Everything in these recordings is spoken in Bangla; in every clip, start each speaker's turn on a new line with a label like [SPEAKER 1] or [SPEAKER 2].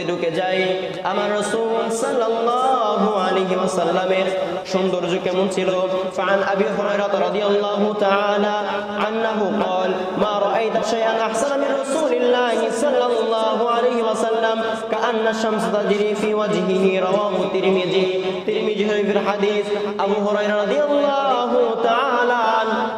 [SPEAKER 1] ঢুকে যাই আমার রাসূল সাল্লাল্লাহু আলাইহি ওয়াসাল্লামের সৌন্দর্য কেমন ছিল। ফান আবি হুরায়রা রাদিয়াল্লাহু তাআলা আনহু قال ما رايت شيئا احسن من رسول الله صلى الله عليه وسلم كأن الشمس تجري في وجهه رواه الترمذي শরীফের হাদিস। আবু হুরায়রা রাদিয়াল্লাহু তাআলা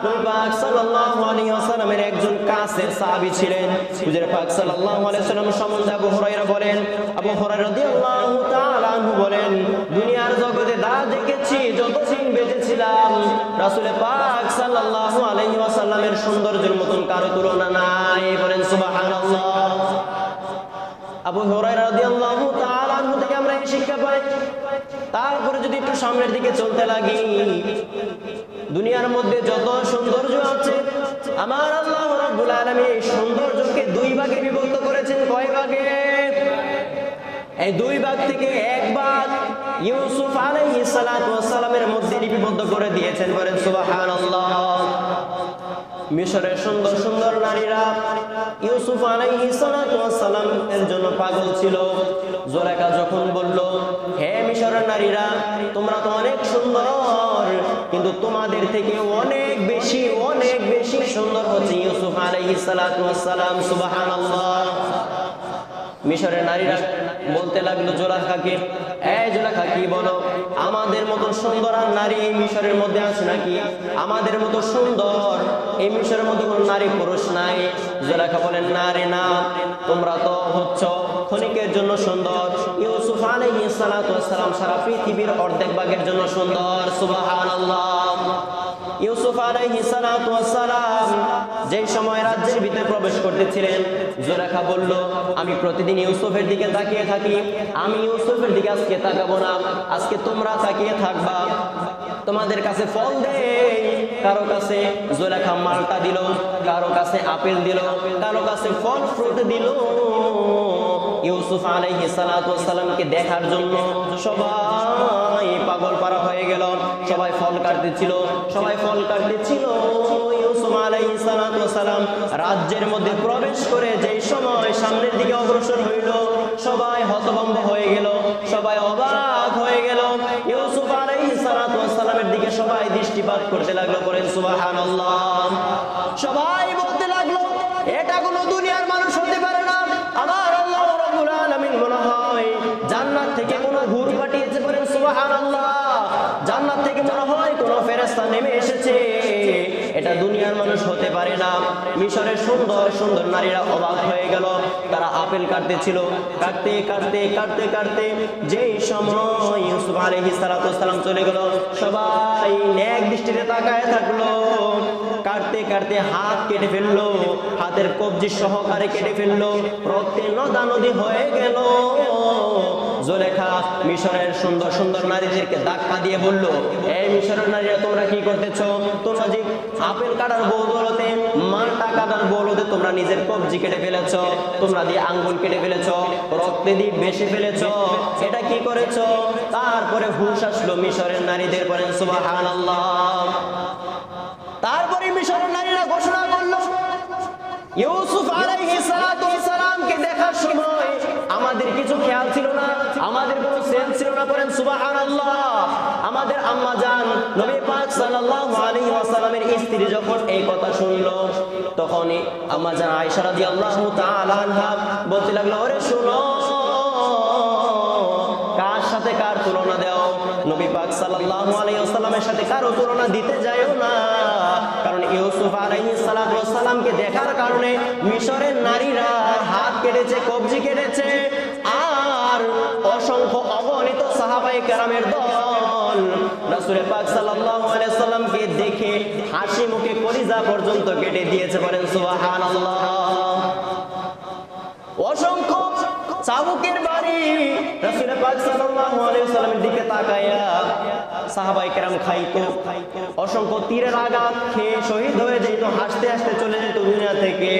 [SPEAKER 1] নবী পাক সাল্লাল্লাহু আলাইহি ওয়াসাল্লামের একজন কাছের সাহাবী ছিলেন। হুজুর পাক সাল্লাল্লাহু আলাইহি ওয়াসাল্লাম সম্বন্ধে আবু হুরায়রা বলেন, আবু হুরায়রা রাদিয়াল্লাহু তাআলা আনহু বলেন, দুনিয়ার জগতে যা দেখেছি, যতদিন বেঁচেছিলাম, রাসূল পাক সাল্লাল্লাহু আলাইহি ওয়াসাল্লামের সৌন্দর্যের মতন কারো তুলনা নাই। বলেন সুবহানাল্লাহ। আবু হুরায়রা রাদিয়াল্লাহু তাআলা আনহু থেকে আমরা এই শিক্ষা পাই। তারপরে যদি একটু সামনের দিকে চলতে লাগি, দুনিয়ার মধ্যে যত সৌন্দর্য আছে, আমার আল্লাহ রাব্বুল আলামিন এই সৌন্দর্যকে দুই ভাগে বিভক্ত করেছেন। কয় ভাগে? এই দুই ভাগ থেকে এক ভাগ ইউসুফ আলাইহিস সালাতু ওয়াস সালামের মধ্যে লিপিবদ্ধ করে দিয়েছেন। বলেন সুবহানাল্লাহ। মিশরের সুন্দর সুন্দর নারীরা ইউসুফ আলাইহিস সালাতু ওয়াস সালাম এর জন্য পাগল ছিল। জুলেখা যখন বলল, হে মিশরের নারীরা, তোমরা তো অনেক সুন্দর, কিন্তু তোমাদের থেকে অনেক বেশি সুন্দর হচ্ছে ইউসুফ আলাইহিস সালাতু ওয়াস সালাম। সুবহানাল্লাহ। মিশরের নারীরা বলতে লাগলো জুলেখাকে, এই জুলেখা, কি বলো, আমাদের মতো সুন্দর আর নারী এই মিশরের মধ্যে আছে নাকি? আমাদের মতো সুন্দর এই মিশরের মধ্যে কোনো নারী পুরুষ নাই। জুলেখা বলেন, না রে না, তোমরা তো হচ্ছ ক্ষণিকের জন্য সুন্দর। ইউসুফ আলাইহিস সালাতু ওয়াস সালাম সারা পৃথিবীর অর্ধেক ভাগের জন্য সুন্দর। সুবহানাল্লাহ। ইউসুফ আলাইহিস সালাতু ওয়াস সালাম যেই সময় রাজ্যের ভিতরে প্রবেশ করতেছিলেন, জুলেখা বলল, আমি প্রতিদিন ইউসুফের দিকে তাকিয়ে থাকি, আমি ইউসুফের দিকে আজকে তাকাবো না, আজকে তোমরা তাকিয়ে থাকবা। তোমাদের কাছে ফল দেই, কারো কাছে জুলেখা মালটা দিল, কারো কাছে আপেল দিল, কারো কাছে ফল ফ্রুট দিল। ইউসুফ আলাইহিস সালাতু ওয়াস সালামকে দেখার জন্য সবাই পাগল পারা হয়ে গেল। সবাই ফল কাটতেছিল। ইউসুফ আলাইহিস সালাতু ওয়াস সালাম রাজ্যের মধ্যে প্রবেশ করে যেই সময় সামনের দিকে অগ্রসর হইল, সবাই হতভম্ব হয়ে গেল, সবাই অবাক হয়ে গেল। ইউসুফ আলাইহিস সালাতু ওয়াস সালামের দিকে সবাই দৃষ্টিপাত করতে লাগলো। করেন সুবহানাল্লাহ। সবাই বলতে লাগলো, এটা কোনো দুনিয়ার মানুষ হতে পারে না, আমার আল্লাহ রাব্বুল আলামিন মনে হয় জান্নাত থেকে কোনো হুর পাঠিয়েছে। বলেন সুবহানাল্লাহ। জান্নাত থেকে মনে হয় কোনো ফেরেশতা নেমে এসেছে, এটা দুনিয়ার মানুষ হতে পারে না। মিশরের সুন্দর সুন্দর নারীরা অবাক হয়ে গেল। তারা আপেল কাটতেছিল। কাটতে যেই সময় ইউসুফ আলাইহিস সালাতু ওয়াস সালাম চলে গেল, সবাই নেক দৃষ্টিতে তাকায় থাকলো। কাটতে হাত কেটে ফেললো, হাতের কবজি সহকারে কেটে ফেললো, রক্তে নদানদী হয়ে গেল। জুলেখা মিশরের সুন্দর সুন্দর নারীদেরকে ধাক্কা দিয়ে বলল, এই মিশরের নারীরা, তোমরা কি করতেছো? তোমরা যে আপেল কাটার বদৌলতে, মালটা কাটার বদৌলতে তোমরা নিজের কবজি কেটে ফেলেছো, তোমরা দিয়ে আঙ্গুল কেটে ফেলেছো, রক্তে দিয়ে বেশি ফেলেছো, এটা কি করেছো? তারপরে হুঁশ আসলো মিশরের নারীদের। বলেন সুবহানাল্লাহ। তারপরে মিশরের নারীরা ঘোষণা করলো, ইউসুফ আলাইহিস সালাতু ওয়াস সালামকে দেখার সময় আমাদের কিছু খেয়াল ছিল না, আমাদের কোনো সেন্স ছিল না। বলেন সুবহানাল্লাহ। আমাদের আম্মা জান নবী পাক সাল্লাল্লাহু আলাইহি ওয়াসাল্লামের স্ত্রী যখন এই কথা শুনলো, তখনই আম্মা জান আয়েশা রাদিয়াল্লাহু তাআলা আনহা বলতে লাগলো, ওরে শুনো, কার সাথে কার তুলনা দাও? নবী পাক সাল্লাল্লাহু আলাইহি ওয়াসাল্লামের সাথে কারো তুলনা দিতে যায়ও না, কারণ ইউসুফ আলাইহিস সালাতু ওয়াস সালামকে দেখার কারণে মিশরের নারীরা হাত কেটেছে, কবজি কেটেছে, আর অসংখ্য অগণিত সাহাবায়ে কেরামের দল রাসূল পাক সাল্লাল্লাহু আলাইহি ওয়াসাল্লামকে দেখে হাসি মুখে কলিজা পর্যন্ত কেটে দিয়েছে। বলেন সুবহানাল্লাহ। অসংখ্য চাবুকের বাড়ি রাসূল পাক সাল্লাল্লাহু আলাইহি ওয়াসাল্লামের দিকে তাকায়া সাহাবায়ে কেরাম খাইতো। অসংখ্য তীরের আঘাত খেয়ে শহীদ হয়ে যেত, হাসতে হাসতে চলে যেত দুনিয়া থেকে।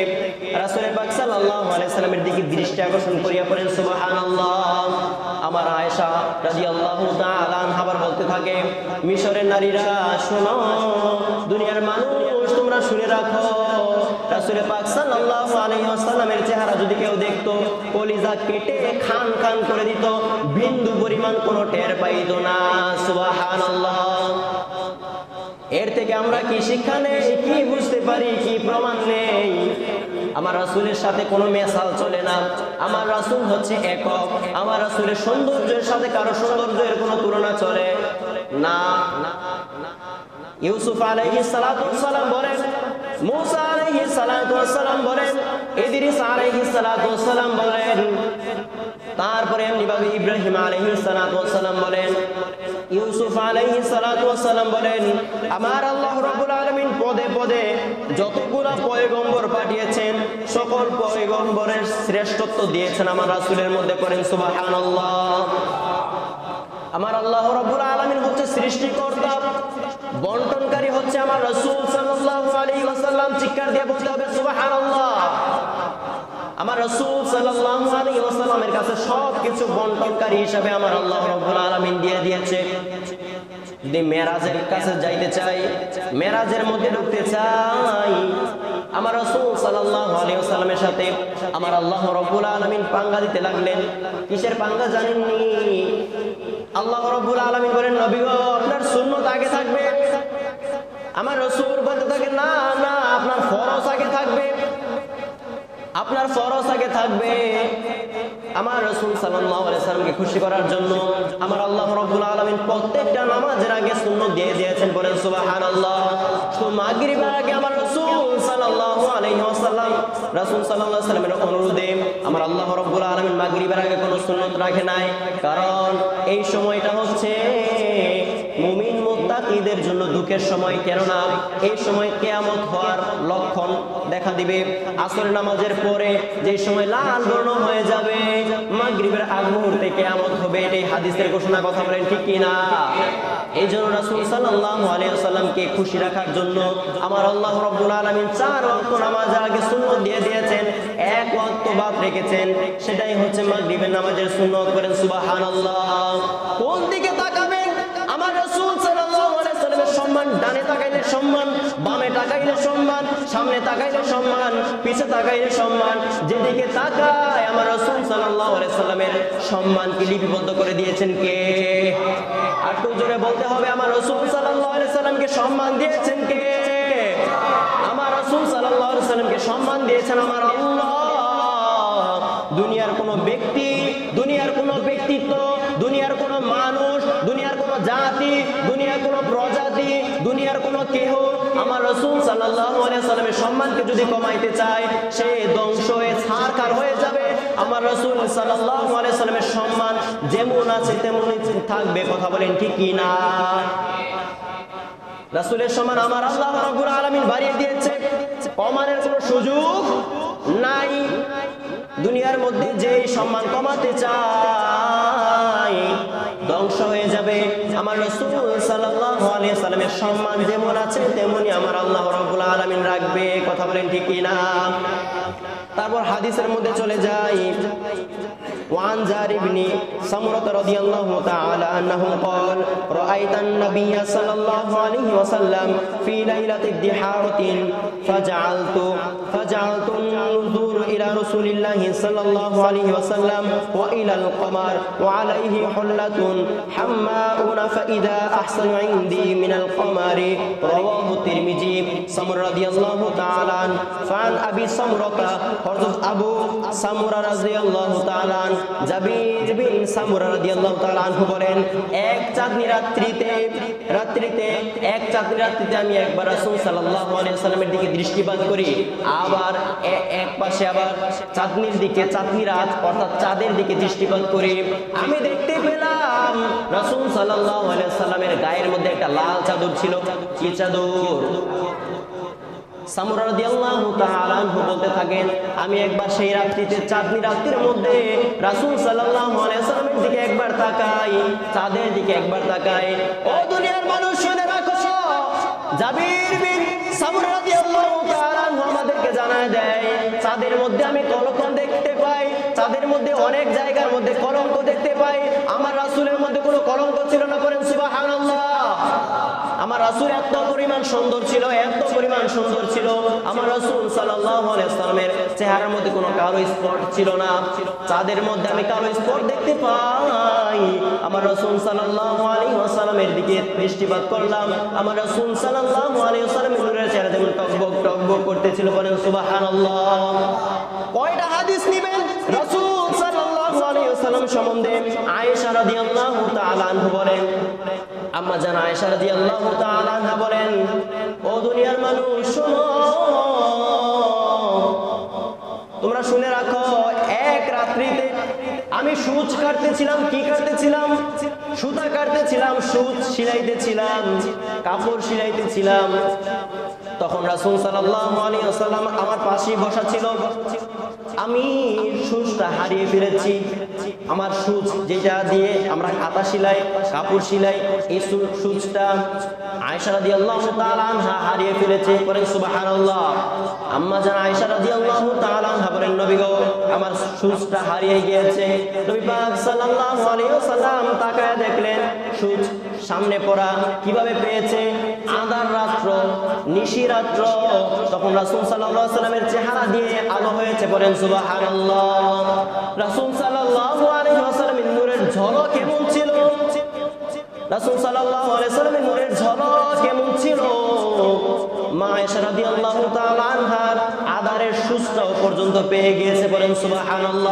[SPEAKER 1] রাসূল পাক সাল্লাল্লাহু আলাইহি ওয়াসাল্লামের দিকে দৃষ্টি আকর্ষণ করিয়া পড়েন সুবহানাল্লাহ। আমার আয়েশা রাদিয়াল্লাহু তাআলা আনহা বলতে থাকে, মিশরের নারীরা শোনো, দুনিয়ার মানুষ তোমরা শুনে রাখো, রাসূল পাক সাল্লাল্লাহু আলাইহি ওয়াসাল্লামের চেহারা যদি কেউ দেখতো, কলিজা কেটে খান খান করে দিত, বিন্দু পরিমাণ কোনো টের পাইতো না। সুবহানাল্লাহ। এর থেকে আমরা কি শিক্ষা নেই, কি বুঝতে পারি, কি প্রমাণ নেই? আমার রাসূলের সাথে কোনো মেশাল চলে না। আমার রাসূল হচ্ছে একক। আমার রাসূলের সৌন্দর্যের সাথে কারো সৌন্দর্যের কোনো তুলনা চলে না। ইউসুফ আলাইহিস সালাতু ওয়াস সালাম বলেন, মুসা আলাইহিস সালাতু ওয়াস সালাম বলেন, ইদ্রিস আলাইহিস সালাতু ওয়াস সালাম বলেন, তারপরে এমনিভাবে ইব্রাহিম আলাইহিস সালাতু ওয়াস সালাম বলেন, ইউসুফ আলাইহিস সালাতু ওয়াস সালাম বলেন, আমার আল্লাহ রাব্বুল আলামিন পদে পদে যতগুলা পয়গম্বর পাঠিয়েছেন, সকল পয়গম্বরের শ্রেষ্ঠত্ব দিয়েছেন আমার রাসূলের মধ্যে। করেন সুবহানাল্লাহ। আমার আল্লাহ রাব্বুল আলামিন হচ্ছে সৃষ্টিকর্তা, বন্টনকারী হচ্ছে আমার রাসূল সাল্লাল্লাহু আলাইহি ওয়াসাল্লাম। চিৎকার দিয়ে বলতে হবে সুবহানাল্লাহ। আমার রাসূল সাল্লাল্লাহু আলাইহি ওয়াসাল্লামের কাছে সবকিছু বন্টনকারী হিসেবে আমার আল্লাহ রাব্বুল আলামিন দিয়ে দিয়েছে। যদি মেরাজের কাছে যাইতে চাই, মেরাজের মধ্যে ঢুকতে চাই, আমার রাসূল সাল্লাল্লাহু আলাইহি ওয়াসাল্লামের সাথে আমার আল্লাহ রাব্বুল আলামিন পাঙ্গা দিতে লাগলেন। কিসের পাঙ্গা জানেননি? আল্লাহ রাব্বুল আলামিন বলেন, নবী গো, আপনার সুন্নাত আগে থাকবে। আমার রাসূল বলতে থাকে, না না, আপনার ফরজ আগে থাকবে, আপনার ফরজ আগে থাকবে। আমার রাসূল সাল্লাল্লাহু আলাইহি ওয়াসাল্লামকে খুশি করার জন্য আমার আল্লাহ রাব্বুল আলামিন প্রত্যেকটা নামাজের আগে সুন্নাত দিয়ে দিয়েছেন। বলেন সুবহানাল্লাহ। তো মাগরিবের আগে আমার রাসূল সাল্লাল্লাহু আলাইহি ওয়াসাল্লাম, রাসূল সাল্লাল্লাহু আলাইহি ওয়াসাল্লামের অনুরোধে আমার আল্লাহ রাব্বুল আলামিন মাগরিবের আগে কোনো সুন্নাত রাখে নাই। কারণ এই সময়টা হচ্ছে মুমিন মুত্তাকিদের জন্য দুঃখের সময়। কেননা এই সময় কিয়ামত হওয়ার লক্ষণ দেখা দিবে। আসরের নামাজের পরে যে সময় লাল বর্ণ হয়ে যাবে, মাগরিবের আগ মুহূর্তে কিয়ামত হবে, এটাই হাদিসের ঘোষণা। কথা বলেন ঠিক কি না? এই জন্য রাসূল সাল্লাল্লাহু আলাইহি ওয়াসাল্লামকে খুশি রাখার জন্য আমার আল্লাহ রাব্বুল আলামিন 4 ওয়াক্ত নামাজের আগে সুন্নাত দিয়ে দিয়েছেন, 1 ওয়াক্ত বাদ রেখেছেন, সেটাই হচ্ছে মাগরিবের নামাজের সুন্নাত। করেন সুবহানাল্লাহ। কোন দিকে তাকাবেন? আমার রাসূল সাল্লাল্লাহু আলাইহি ওয়াসাল্লামের সম্মান, ডানে তাকাইলে সম্মান, বামে তাকাইলে সম্মান, সামনে তাকাইলে সম্মান, পিছে তাকাইলে সম্মান। যেদিকে তাকায় আমার রাসূল সাল্লাল্লাহু আলাইহি ওয়াসাল্লামের সম্মানকে লিপিবদ্ধ করে দিয়েছেন কে? আর একটু জোরে বলতে হবে, আমার রাসূল সাল্লাল্লাহু আলাইহি ওয়াসাল্লামকে সম্মান দিয়েছেন কে? আমার রাসূল সাল্লাল্লাহু আলাইহি ওয়াসাল্লামকে সম্মান দিয়েছেন আমার আল্লাহ। দুনিয়ার কোনো ব্যক্তি, দুনিয়ার কোনো ব্যক্তিত্ব, দুনিয়ার কোনো মানুষ, দুনিয়ার কোনো জাতি, দুনিয়ার কোনো প্রজাতি, দুনিয়ার কোনো কেহ আমার রাসূল সাল্লাল্লাহু আলাইহি ওয়াসাল্লামের সম্মানকে যদি কমাইতে চায়, সে ধ্বংস হয়ে ছারখার হয়ে যাবে। আমার রাসূল সাল্লাল্লাহু আলাইহি ওয়াসাল্লামের সম্মান যেমন আছে তেমনই থাকবে। কথা বলেন ঠিক কি না? রাসূলের সম্মান আমার আল্লাহ রাব্বুল আলামিন বাড়িয়ে দিয়েছে, কমানোর কোনো সুযোগ নাই। দুনিয়ার মধ্যে যেই সম্মান কমাতে চায় ধ্বংস হয়ে যাবে। আমার রাসূল সাল্লাল্লাহু আলাইহি ওয়াসাল্লামের সম্মান যেমন আছে তেমনি আমার আল্লাহ রাব্বুল আলামিন রাখবে। কথা বলেন ঠিক কি না? তারপর হাদিসের মধ্যে চলে যাই। وعن جابر بن سمرة رضي الله تعالى عنه قال رأيت النبي صلى الله عليه وسلم في ليلة الضحى فجعلت النظور إلى رسول الله صلى الله عليه وسلم وإلى القمر وعليه حلة حماء فإذا أحسن عندي من القمر رواه الترمذي سمرة رضي الله تعالى عنه فعن أبي سمرة أبو سمرة رضي الله تعالى عنه জাবির বিন সামুরা রাদিয়াল্লাহু তাআলা আনহু বলেন, এক চাঁদনী রাত্রিতে আমি একবার রাসূল সাল্লাল্লাহু আলাইহি ওয়াসাল্লামের দিকে দৃষ্টিপাত করি, আবার এক পাশে আবার চাঁদনীর দিকে, চাঁদনী রাত অর্থাৎ চাঁদের দিকে দৃষ্টিপাত করি। আমি দেখতে পেলাম রাসূল সাল্লাল্লাহু আলাইহি ওয়াসাল্লামের গায়ের মধ্যে একটা লাল চাদর ছিল। কি চাদর? সামুরা রাদিয়াল্লাহু তাআলা আনহু বলতে থাকেন, আমি একবার সেই রাত্রিতে, চাঁদনী রাত্রির মধ্যে রাসূল সাল্লাল্লাহু আলাইহি ওয়াসাল্লামের দিকে একবার তাকাই, চাঁদের দিকে একবার তাকাই। ও দুনিয়ার মানুষ শুনে রাখো, জাবির বিন সামুরা রাদিয়াল্লাহু তাআলা আনহু আমাদেরকে জানায় দেয়, চাঁদের মধ্যে আমি কলঙ্ক দেখতে পাই, চাঁদের মধ্যে অনেক জায়গার মধ্যে কলঙ্ক দেখতে পাই। আমার রাসূলের মধ্যে কোনো কলঙ্ক ছিল না। করেন সুবহানাল্লাহ। আমার রাসূল এত পরিমাণ সুন্দর ছিল, এত পরিমাণ সুন্দর ছিল। আমার রাসূল সাল্লাল্লাহু আলাইহি ওয়াসাল্লামের চেহারার মধ্যে কোনো কালো স্পট ছিল না। চাঁদের মধ্যে আমি কালো স্পট দেখতে পাই। আমার রাসূল সাল্লাল্লাহু আলাইহি ওয়াসাল্লামের দিকে দৃষ্টিপাত করলাম। আমার রাসূল সাল্লাল্লাহু আলাইহি ওয়াসাল্লামের নূরের চেহারা যেমন টকবক টকবক করতেছিল, বলেন সুবহানাল্লাহ। কয়টা হাদিস নেবেন রাসূল সাল্লাল্লাহু আলাইহি ওয়াসাল্লাম সম্বন্ধে? আয়েশা রাদিয়াল্লাহু তাআলা আনহা বলেন, আম্মা জান আয়েশা রাদিয়াল্লাহু তাআলা আনহা বলেন, ও দুনিয়ার মানুষ শোনো, তোমরা শুনে রাখো, এক রাত্রিতে আমি সূচ কাটতেছিলাম। কি কাটতেছিলাম? সুতা কাটতেছিলাম, সূচ সিলাইতেছিলাম, কাপড় সিলাইতেছিলাম। তখন রাসূল সাল্লাল্লাহু আলাইহি ওয়াসাল্লাম আমার পাশেই বসা ছিল। আমি সূচটা হারিয়ে ফেলেছি। আমার সূচ যেটা দিয়ে আমরা কাঁথা সিলাই, কাপড় সিলাই, এই সূচটা আয়েশা রাদিয়াল্লাহু তাআলা আনহা হারিয়ে ফেলেছে। বলেন সুবহানাল্লাহ। আম্মা জান আয়েশা রাদিয়াল্লাহু তাআলা আনহা বলেন, নবী গো, আমার সূচটা হারিয়ে গিয়েছে। নবী পাক সাল্লাল্লাহু আলাইহি ওয়াসাল্লাম তাকায় দেখলেন সূচ সামনে পড়া। কিভাবে পেয়েছে? আঁধার রাত্র, নিশি রাত্র। তখন রাসূল সাল্লাল্লাহু আলাইহি ওয়াসাল্লামের চেহারা দিয়ে আলো হয়েছে। বলেন সুবহানাল্লাহ। রাসূল সাল্লাল্লাহু আলাইহি ওয়াসাল্লামের নূরের ঝলক কেমন ছিল? রাসূল সাল্লাল্লাহু আলাইহি ওয়াসাল্লামের নূরের ঝলক কেমন ছিল? মা আয়েশা রাদিয়াল্লাহু তাআলা আনহার আঁধারের সূচটাও পর্যন্ত পেয়ে গিয়েছে। বলেন সুবহানাল্লাহ।